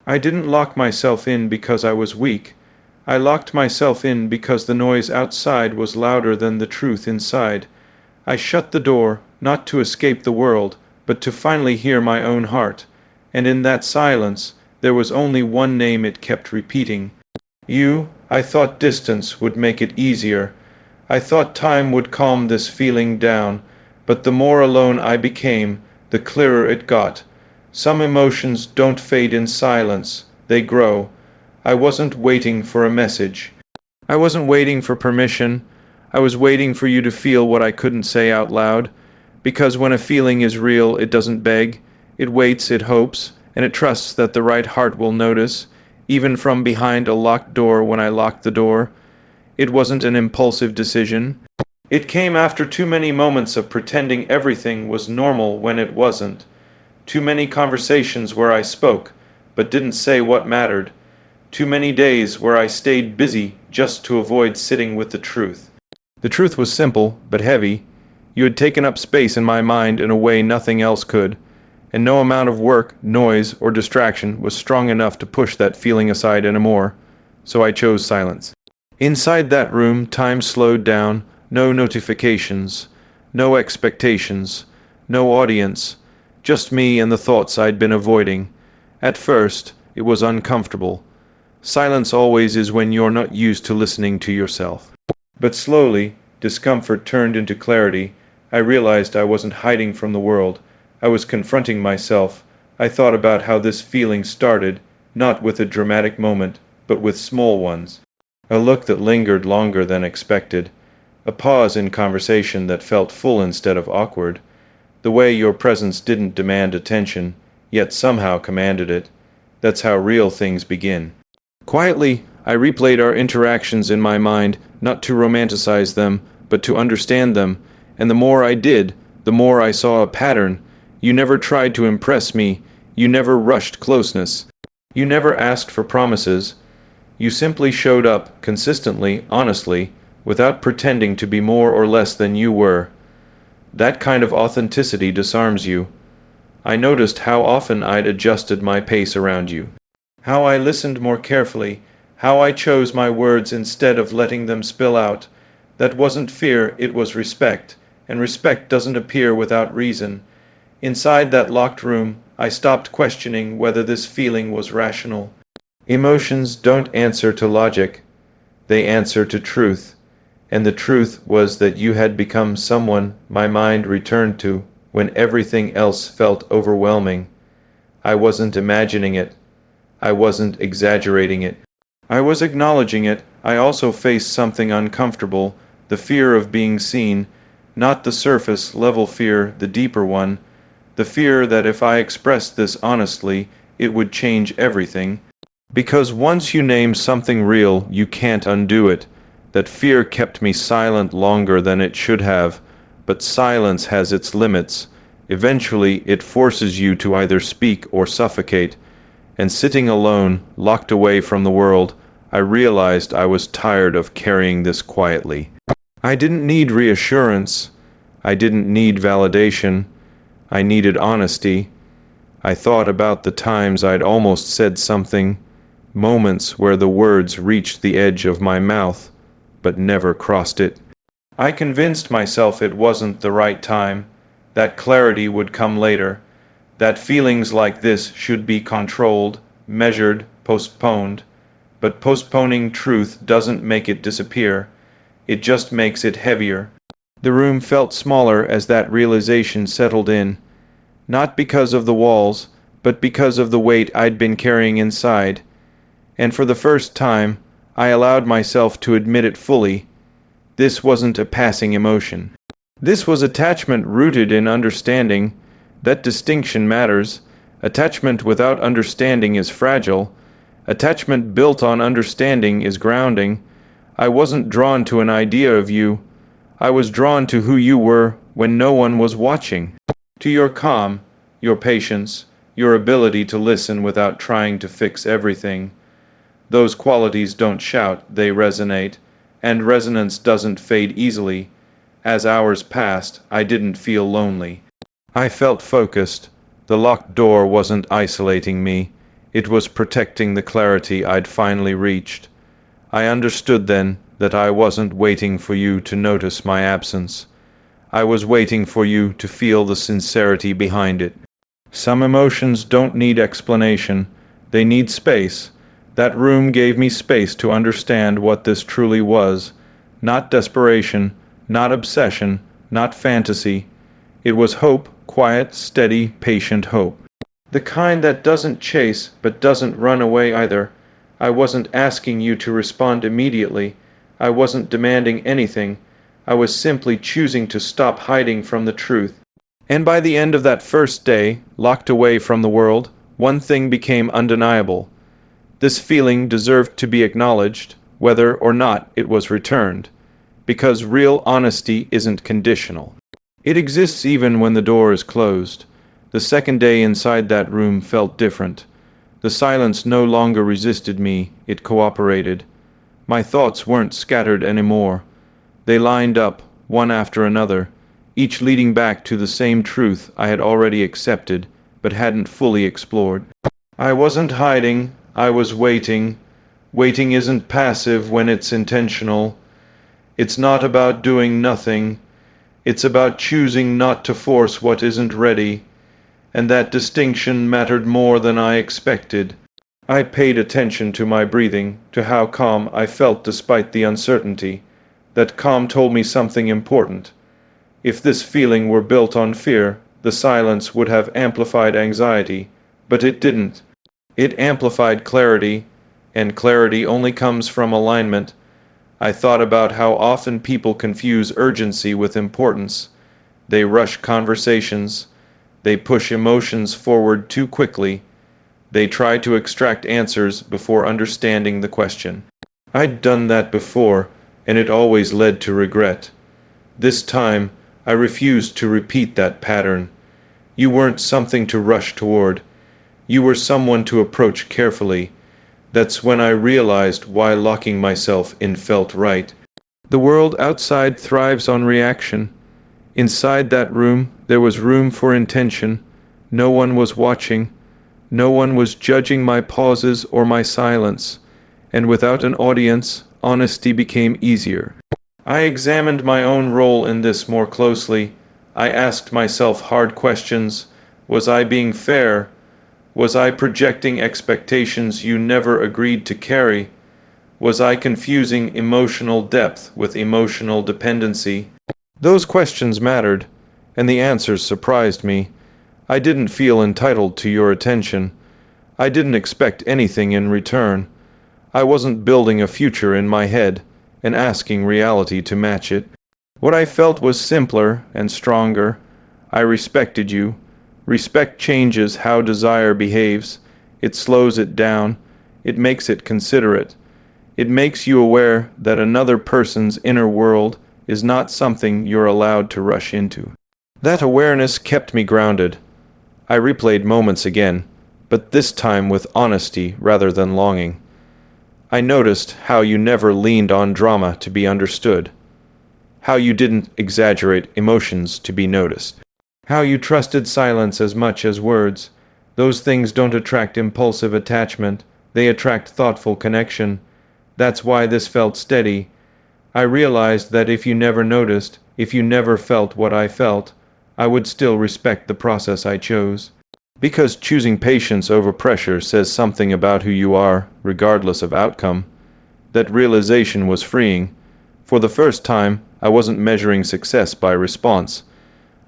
I didn't lock myself in because I was weak. I locked myself in because the noise outside was louder than the truth inside. I shut the door, not to escape the world, but to finally hear my own heart. And in that silence, there was only one name it kept repeating. You. I thought distance would make it easier. I thought time would calm this feeling down, but the more alone I became, the clearer it got. Some emotions don't fade in silence, they grow. I wasn't waiting for a message. I wasn't waiting for permission. I was waiting for you to feel what I couldn't say out loud. Because when a feeling is real, it doesn't beg. It waits, it hopes, and it trusts that the right heart will notice, even from behind a locked door when I locked the door. It wasn't an impulsive decision. It came after too many moments of pretending everything was normal when it wasn't. Too many conversations where I spoke, but didn't say what mattered. Too many days where I stayed busy just to avoid sitting with the truth. The truth was simple, but heavy. You had taken up space in my mind in a way nothing else could, and no amount of work, noise, or distraction was strong enough to push that feeling aside anymore, so I chose silence. Inside that room, time slowed down, no notifications, no expectations, no audience, just me and the thoughts I'd been avoiding. At first, it was uncomfortable. Silence always is when you're not used to listening to yourself. But slowly, discomfort turned into clarity. I realized I wasn't hiding from the world. I was confronting myself. I thought about how this feeling started, not with a dramatic moment, but with small ones. A look that lingered longer than expected. A pause in conversation that felt full instead of awkward. The way your presence didn't demand attention, yet somehow commanded it. That's how real things begin. Quietly, I replayed our interactions in my mind, not to romanticize them, but to understand them, and the more I did, the more I saw a pattern. You never tried to impress me. You never rushed closeness. You never asked for promises. You simply showed up, consistently, honestly, without pretending to be more or less than you were. That kind of authenticity disarms you. I noticed how often I'd adjusted my pace around you. How I listened more carefully, how I chose my words instead of letting them spill out. That wasn't fear, it was respect, and respect doesn't appear without reason. Inside that locked room, I stopped questioning whether this feeling was rational. Emotions don't answer to logic, they answer to truth, and the truth was that you had become someone my mind returned to when everything else felt overwhelming. I wasn't imagining it. I wasn't exaggerating it. I was acknowledging it. I also faced something uncomfortable, the fear of being seen, not the surface level fear, the deeper one, the fear that if I expressed this honestly, it would change everything. Because once you name something real, you can't undo it. That fear kept me silent longer than it should have, but silence has its limits. Eventually, it forces you to either speak or suffocate. And sitting alone, locked away from the world, I realized I was tired of carrying this quietly. I didn't need reassurance. I didn't need validation. I needed honesty. I thought about the times I'd almost said something, moments where the words reached the edge of my mouth, but never crossed it. I convinced myself it wasn't the right time, that clarity would come later, that feelings like this should be controlled, measured, postponed. But postponing truth doesn't make it disappear. It just makes it heavier. The room felt smaller as that realization settled in, not because of the walls, but because of the weight I'd been carrying inside. And for the first time, I allowed myself to admit it fully. This wasn't a passing emotion. This was attachment rooted in understanding. That distinction matters. Attachment without understanding is fragile. Attachment built on understanding is grounding. I wasn't drawn to an idea of you. I was drawn to who you were when no one was watching. To your calm, your patience, your ability to listen without trying to fix everything. Those qualities don't shout, they resonate, and resonance doesn't fade easily. As hours passed, I didn't feel lonely. I felt focused. The locked door wasn't isolating me. It was protecting the clarity I'd finally reached. I understood then that I wasn't waiting for you to notice my absence. I was waiting for you to feel the sincerity behind it. Some emotions don't need explanation. They need space. That room gave me space to understand what this truly was. Not desperation, not obsession, not fantasy. It was hope, quiet, steady, patient hope. The kind that doesn't chase, but doesn't run away either. I wasn't asking you to respond immediately. I wasn't demanding anything. I was simply choosing to stop hiding from the truth. And by the end of that first day, locked away from the world, one thing became undeniable. This feeling deserved to be acknowledged, whether or not it was returned. Because real honesty isn't conditional. It exists even when the door is closed. The second day inside that room felt different. The silence no longer resisted me, it cooperated. My thoughts weren't scattered anymore. They lined up, one after another, each leading back to the same truth I had already accepted, but hadn't fully explored. I wasn't hiding, I was waiting. Waiting isn't passive when it's intentional. It's not about doing nothing. It's about choosing not to force what isn't ready. And that distinction mattered more than I expected. I paid attention to my breathing, to how calm I felt despite the uncertainty. That calm told me something important. If this feeling were built on fear, the silence would have amplified anxiety, but it didn't. It amplified clarity, and clarity only comes from alignment. I thought about how often people confuse urgency with importance. They rush conversations. They push emotions forward too quickly. They try to extract answers before understanding the question. I'd done that before, and it always led to regret. This time, I refused to repeat that pattern. You weren't something to rush toward. You were someone to approach carefully. That's when I realized why locking myself in felt right. The world outside thrives on reaction. Inside that room, there was room for intention. No one was watching. No one was judging my pauses or my silence. And without an audience, honesty became easier. I examined my own role in this more closely. I asked myself hard questions. Was I being fair? Was I projecting expectations you never agreed to carry? Was I confusing emotional depth with emotional dependency? Those questions mattered, and the answers surprised me. I didn't feel entitled to your attention. I didn't expect anything in return. I wasn't building a future in my head and asking reality to match it. What I felt was simpler and stronger. I respected you. Respect changes how desire behaves. It slows it down. It makes it considerate. It makes you aware that another person's inner world is not something you're allowed to rush into. That awareness kept me grounded. I replayed moments again, but this time with honesty rather than longing. I noticed how you never leaned on drama to be understood. How you didn't exaggerate emotions to be noticed. How you trusted silence as much as words. Those things don't attract impulsive attachment. They attract thoughtful connection. That's why this felt steady. I realized that if you never noticed, if you never felt what I felt, I would still respect the process I chose. Because choosing patience over pressure says something about who you are, regardless of outcome. That realization was freeing. For the first time, I wasn't measuring success by response.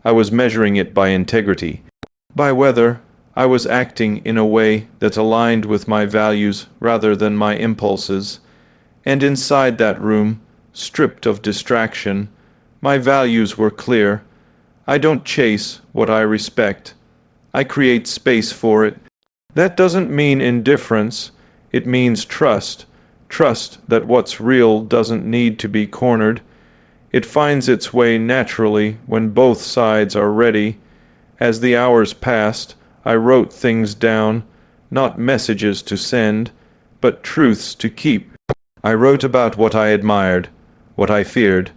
I was measuring it by integrity. By whether I was acting in a way that aligned with my values rather than my impulses. And inside that room, stripped of distraction, my values were clear. I don't chase what I respect. I create space for it. That doesn't mean indifference. It means trust. Trust that what's real doesn't need to be cornered. It finds its way naturally when both sides are ready. As the hours passed, I wrote things down, not messages to send, but truths to keep. I wrote about what I admired, what I feared,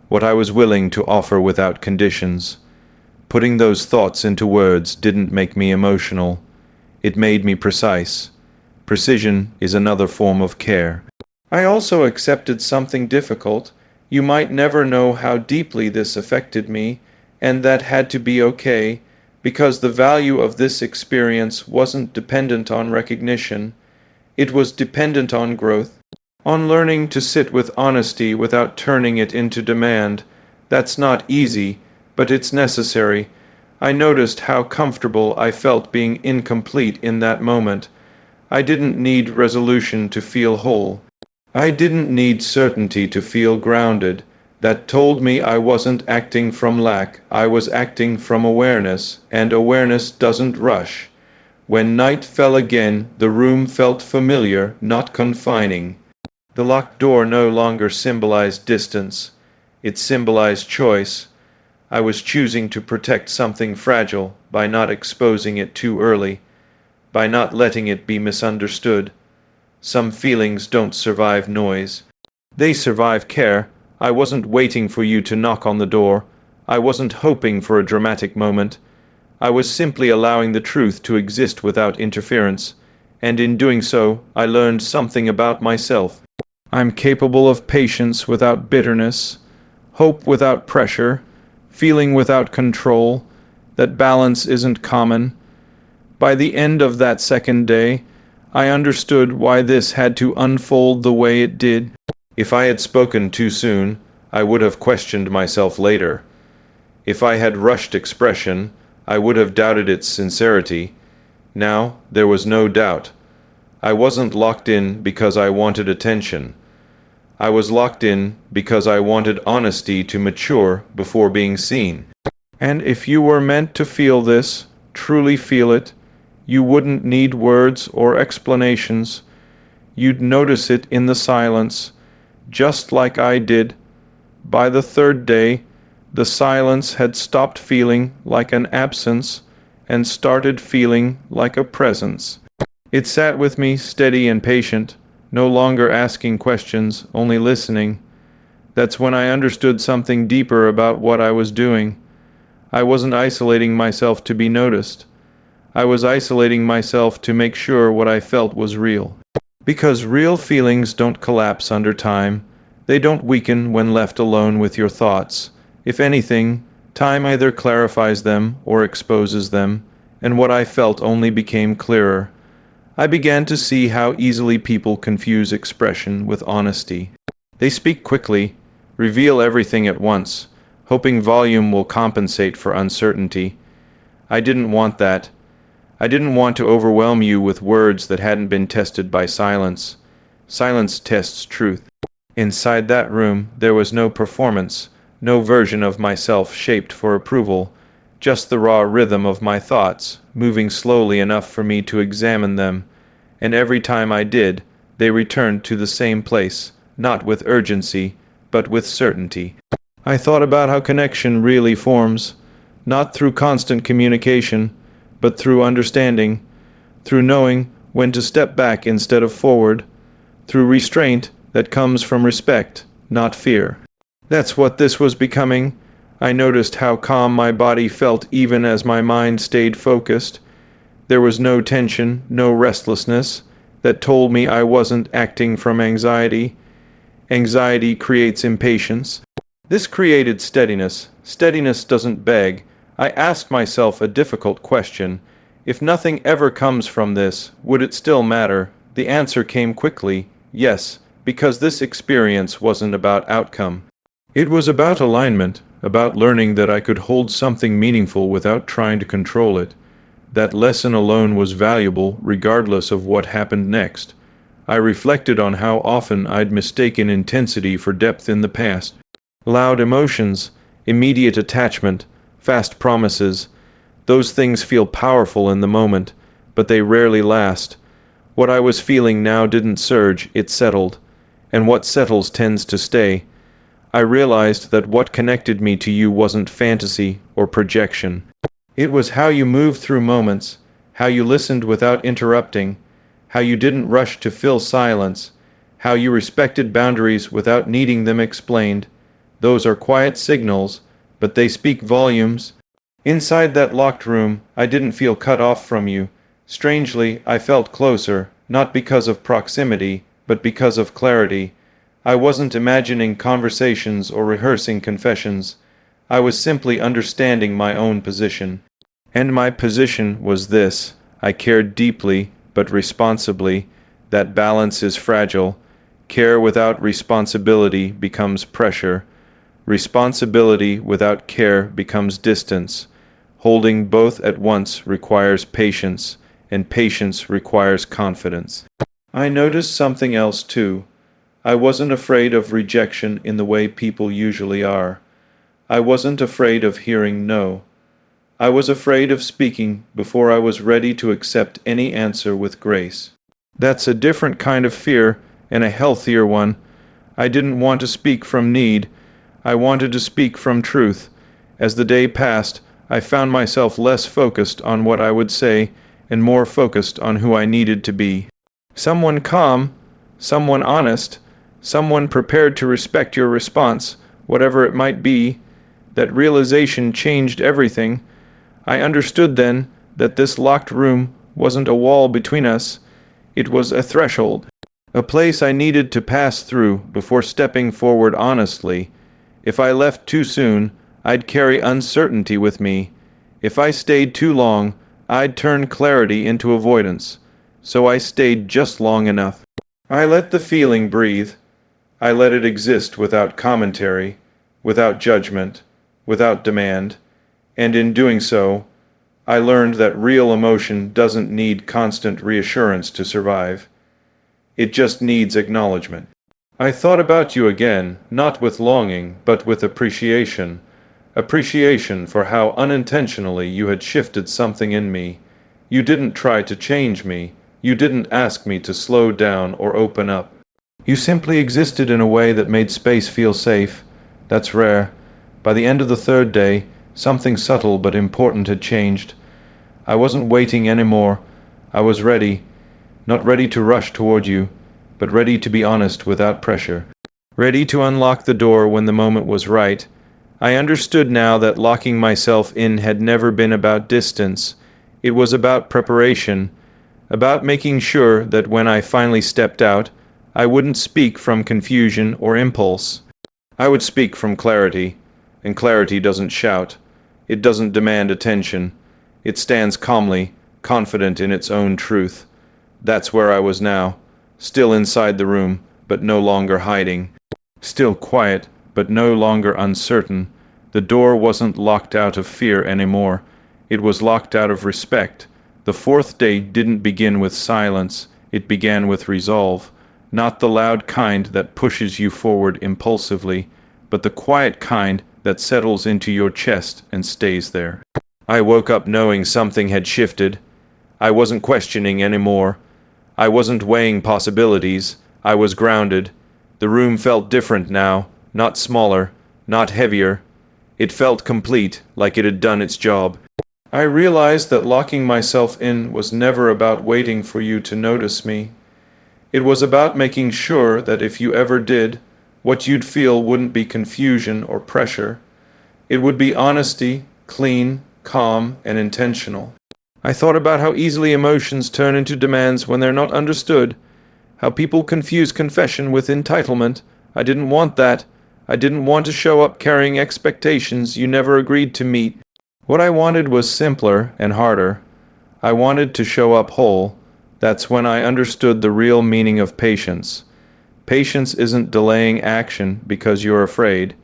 what I was willing to offer without conditions. Putting those thoughts into words didn't make me emotional. It made me precise. Precision is another form of care. I also accepted something difficult. You might never know how deeply this affected me, and that had to be okay, because the value of this experience wasn't dependent on recognition. It was dependent on growth, on learning to sit with honesty without turning it into demand. That's not easy, but it's necessary. I noticed how comfortable I felt being incomplete in that moment. I didn't need resolution to feel whole. I didn't need certainty to feel grounded. That told me I wasn't acting from lack, I was acting from awareness, and awareness doesn't rush. When night fell again, the room felt familiar, not confining. The locked door no longer symbolized distance. It symbolized choice. I was choosing to protect something fragile by not exposing it too early, by not letting it be misunderstood. Some feelings don't survive noise. They survive care. I wasn't waiting for you to knock on the door. I wasn't hoping for a dramatic moment. I was simply allowing the truth to exist without interference, and in doing so, I learned something about myself. I'm capable of patience without bitterness, hope without pressure, feeling without control. That balance isn't common. By the end of that second day, I understood why this had to unfold the way it did. If I had spoken too soon, I would have questioned myself later. If I had rushed expression, I would have doubted its sincerity. Now, there was no doubt. I wasn't locked in because I wanted attention. I was locked in because I wanted honesty to mature before being seen. And if you were meant to feel this, truly feel it, you wouldn't need words or explanations. You'd notice it in the silence, just like I did. By the third day, the silence had stopped feeling like an absence and started feeling like a presence. It sat with me steady and patient, no longer asking questions, only listening. That's when I understood something deeper about what I was doing. I wasn't isolating myself to be noticed. I was isolating myself to make sure what I felt was real. Because real feelings don't collapse under time. They don't weaken when left alone with your thoughts. If anything, time either clarifies them or exposes them, and what I felt only became clearer. I began to see how easily people confuse expression with honesty. They speak quickly, reveal everything at once, hoping volume will compensate for uncertainty. I didn't want that. I didn't want to overwhelm you with words that hadn't been tested by silence. Silence tests truth. Inside that room, there was no performance, no version of myself shaped for approval, just the raw rhythm of my thoughts, moving slowly enough for me to examine them. And every time I did, they returned to the same place, not with urgency, but with certainty. I thought about how connection really forms, not through constant communication, but through understanding, through knowing when to step back instead of forward, through restraint that comes from respect, not fear. That's what this was becoming. I noticed how calm my body felt even as my mind stayed focused. There was no tension, no restlessness that told me I wasn't acting from anxiety. Anxiety creates impatience. This created steadiness. Steadiness doesn't beg. I asked myself a difficult question. If nothing ever comes from this, would it still matter? The answer came quickly, yes, because this experience wasn't about outcome. It was about alignment, about learning that I could hold something meaningful without trying to control it. That lesson alone was valuable regardless of what happened next. I reflected on how often I'd mistaken intensity for depth in the past. Loud emotions, immediate attachment, fast promises. Those things feel powerful in the moment, but they rarely last. What I was feeling now didn't surge, it settled. And what settles tends to stay. I realized that what connected me to you wasn't fantasy or projection. It was how you moved through moments, how you listened without interrupting, how you didn't rush to fill silence, how you respected boundaries without needing them explained. Those are quiet signals, but they speak volumes. Inside that locked room, I didn't feel cut off from you. Strangely, I felt closer, not because of proximity, but because of clarity. I wasn't imagining conversations or rehearsing confessions. I was simply understanding my own position. And my position was this: I cared deeply, but responsibly. That balance is fragile. Care without responsibility becomes pressure. Responsibility without care becomes distance. Holding both at once requires patience, and patience requires confidence. I noticed something else too. I wasn't afraid of rejection in the way people usually are. I wasn't afraid of hearing no. I was afraid of speaking before I was ready to accept any answer with grace. That's a different kind of fear, and a healthier one. I didn't want to speak from need. I wanted to speak from truth. As the day passed, I found myself less focused on what I would say and more focused on who I needed to be. Someone calm, someone honest, someone prepared to respect your response, whatever it might be. That realization changed everything. I understood then that this locked room wasn't a wall between us. It was a threshold, a place I needed to pass through before stepping forward honestly. If I left too soon, I'd carry uncertainty with me. If I stayed too long, I'd turn clarity into avoidance. So I stayed just long enough. I let the feeling breathe. I let it exist without commentary, without judgment, without demand. And in doing so, I learned that real emotion doesn't need constant reassurance to survive. It just needs acknowledgement. I thought about you again, not with longing, but with appreciation. Appreciation for how unintentionally you had shifted something in me. You didn't try to change me. You didn't ask me to slow down or open up. You simply existed in a way that made space feel safe. That's rare. By the end of the third day, something subtle but important had changed. I wasn't waiting anymore. I was ready. Not ready to rush toward you, but ready to be honest without pressure. Ready to unlock the door when the moment was right. I understood now that locking myself in had never been about distance. It was about preparation, about making sure that when I finally stepped out, I wouldn't speak from confusion or impulse. I would speak from clarity, and clarity doesn't shout. It doesn't demand attention. It stands calmly, confident in its own truth. That's where I was now, still inside the room, but no longer hiding. Still quiet, but no longer uncertain. The door wasn't locked out of fear anymore. It was locked out of respect. The fourth day didn't begin with silence. It began with resolve. Not the loud kind that pushes you forward impulsively, but the quiet kind that settles into your chest and stays there. I woke up knowing something had shifted. I wasn't questioning anymore. I wasn't weighing possibilities. I was grounded. The room felt different now, not smaller, not heavier. It felt complete, like it had done its job. I realized that locking myself in was never about waiting for you to notice me. It was about making sure that if you ever did, what you'd feel wouldn't be confusion or pressure. It would be honesty, clean, calm, and intentional. I thought about how easily emotions turn into demands when they're not understood, how people confuse confession with entitlement. I didn't want that. I didn't want to show up carrying expectations you never agreed to meet. What I wanted was simpler and harder. I wanted to show up whole. That's when I understood the real meaning of patience. Patience isn't delaying action because you're afraid.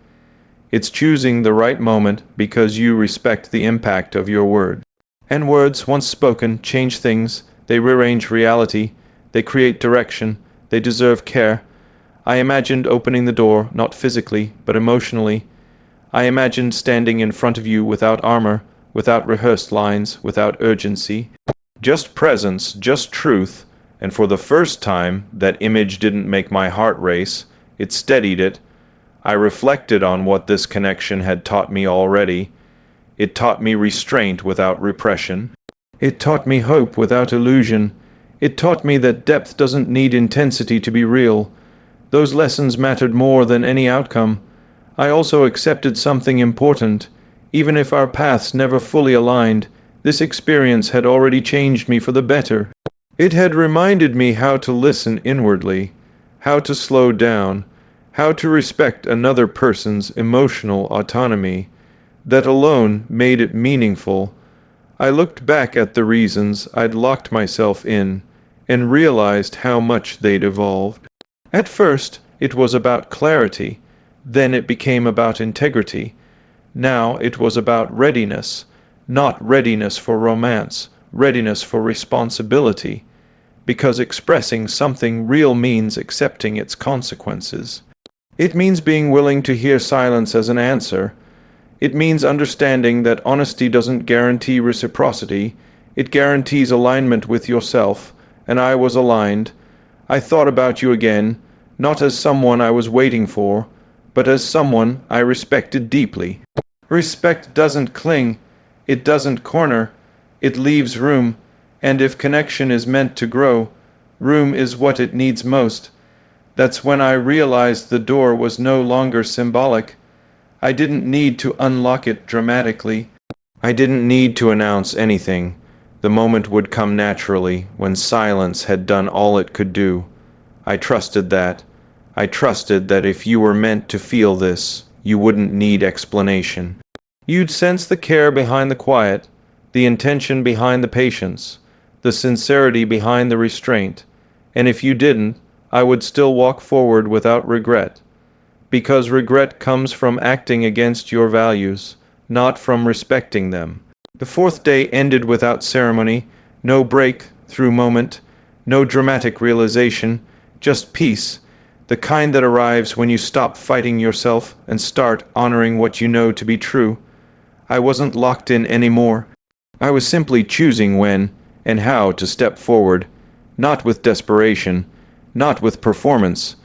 It's choosing the right moment because you respect the impact of your word. And words, once spoken, change things. They rearrange reality. They create direction. They deserve care. I imagined opening the door, not physically, but emotionally. I imagined standing in front of you without armor, without rehearsed lines, without urgency. Just presence, just truth. And for the first time, that image didn't make my heart race. It steadied it. I reflected on what this connection had taught me already. It taught me restraint without repression. It taught me hope without illusion. It taught me that depth doesn't need intensity to be real. Those lessons mattered more than any outcome. I also accepted something important. Even if our paths never fully aligned, this experience had already changed me for the better. It had reminded me how to listen inwardly, how to slow down, how to respect another person's emotional autonomy. That alone made it meaningful. I looked back at the reasons I'd locked myself in and realized how much they'd evolved. At first, it was about clarity. Then it became about integrity. Now it was about readiness, not readiness for romance, readiness for responsibility, because expressing something real means accepting its consequences. It means being willing to hear silence as an answer. It means understanding that honesty doesn't guarantee reciprocity, it guarantees alignment with yourself, and I was aligned. I thought about you again, not as someone I was waiting for, but as someone I respected deeply. Respect doesn't cling, it doesn't corner, it leaves room, and if connection is meant to grow, room is what it needs most. That's when I realized the door was no longer symbolic. I didn't need to unlock it dramatically. I didn't need to announce anything. The moment would come naturally when silence had done all it could do. I trusted that. I trusted that if you were meant to feel this, you wouldn't need explanation. You'd sense the care behind the quiet, the intention behind the patience, the sincerity behind the restraint, and if you didn't, I would still walk forward without regret, because regret comes from acting against your values, not from respecting them. The fourth day ended without ceremony, no breakthrough moment, no dramatic realization, just peace, the kind that arrives when you stop fighting yourself and start honoring what you know to be true. I wasn't locked in anymore. I was simply choosing when and how to step forward, not with desperation, not with performance,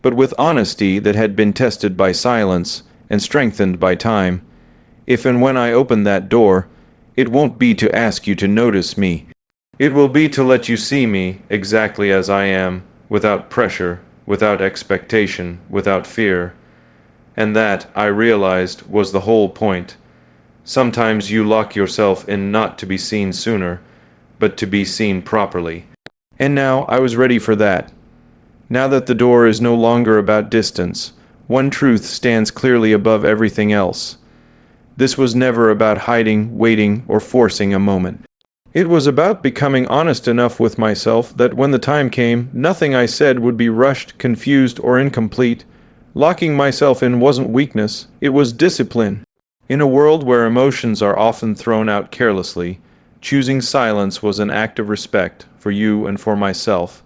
but with honesty that had been tested by silence and strengthened by time. If and when I open that door, it won't be to ask you to notice me. It will be to let you see me exactly as I am, without pressure, without expectation, without fear. And that, I realized, was the whole point. Sometimes you lock yourself in not to be seen sooner, but to be seen properly. And now I was ready for that. Now that the door is no longer about distance, one truth stands clearly above everything else. This was never about hiding, waiting, or forcing a moment. It was about becoming honest enough with myself that when the time came, nothing I said would be rushed, confused, or incomplete. Locking myself in wasn't weakness, it was discipline. In a world where emotions are often thrown out carelessly, choosing silence was an act of respect for you and for myself.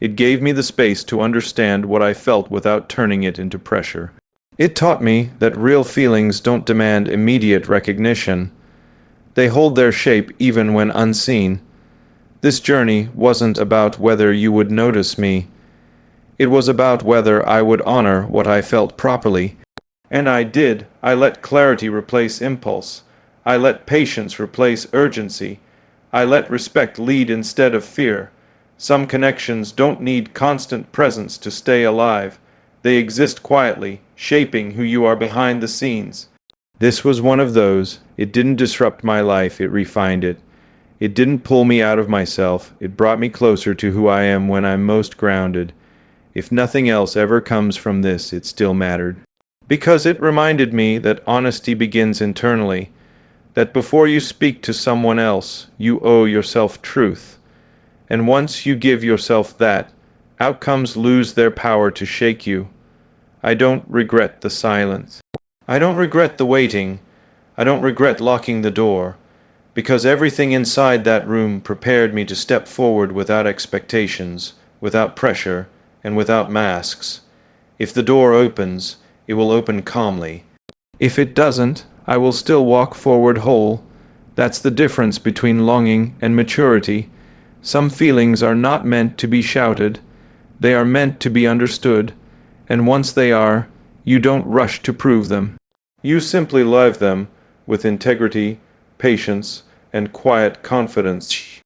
It gave me the space to understand what I felt without turning it into pressure. It taught me that real feelings don't demand immediate recognition. They hold their shape even when unseen. This journey wasn't about whether you would notice me. It was about whether I would honor what I felt properly. And I did. I let clarity replace impulse. I let patience replace urgency. I let respect lead instead of fear. Some connections don't need constant presence to stay alive. They exist quietly, shaping who you are behind the scenes. This was one of those. It didn't disrupt my life, it refined it. It didn't pull me out of myself, it brought me closer to who I am when I'm most grounded. If nothing else ever comes from this, it still mattered. Because it reminded me that honesty begins internally, that before you speak to someone else, you owe yourself truth. And once you give yourself that, outcomes lose their power to shake you. I don't regret the silence. I don't regret the waiting. I don't regret locking the door, because everything inside that room prepared me to step forward without expectations, without pressure, and without masks. If the door opens, it will open calmly. If it doesn't, I will still walk forward whole. That's the difference between longing and maturity. Some feelings are not meant to be shouted. They are meant to be understood. And once they are, you don't rush to prove them. You simply live them with integrity, patience, and quiet confidence.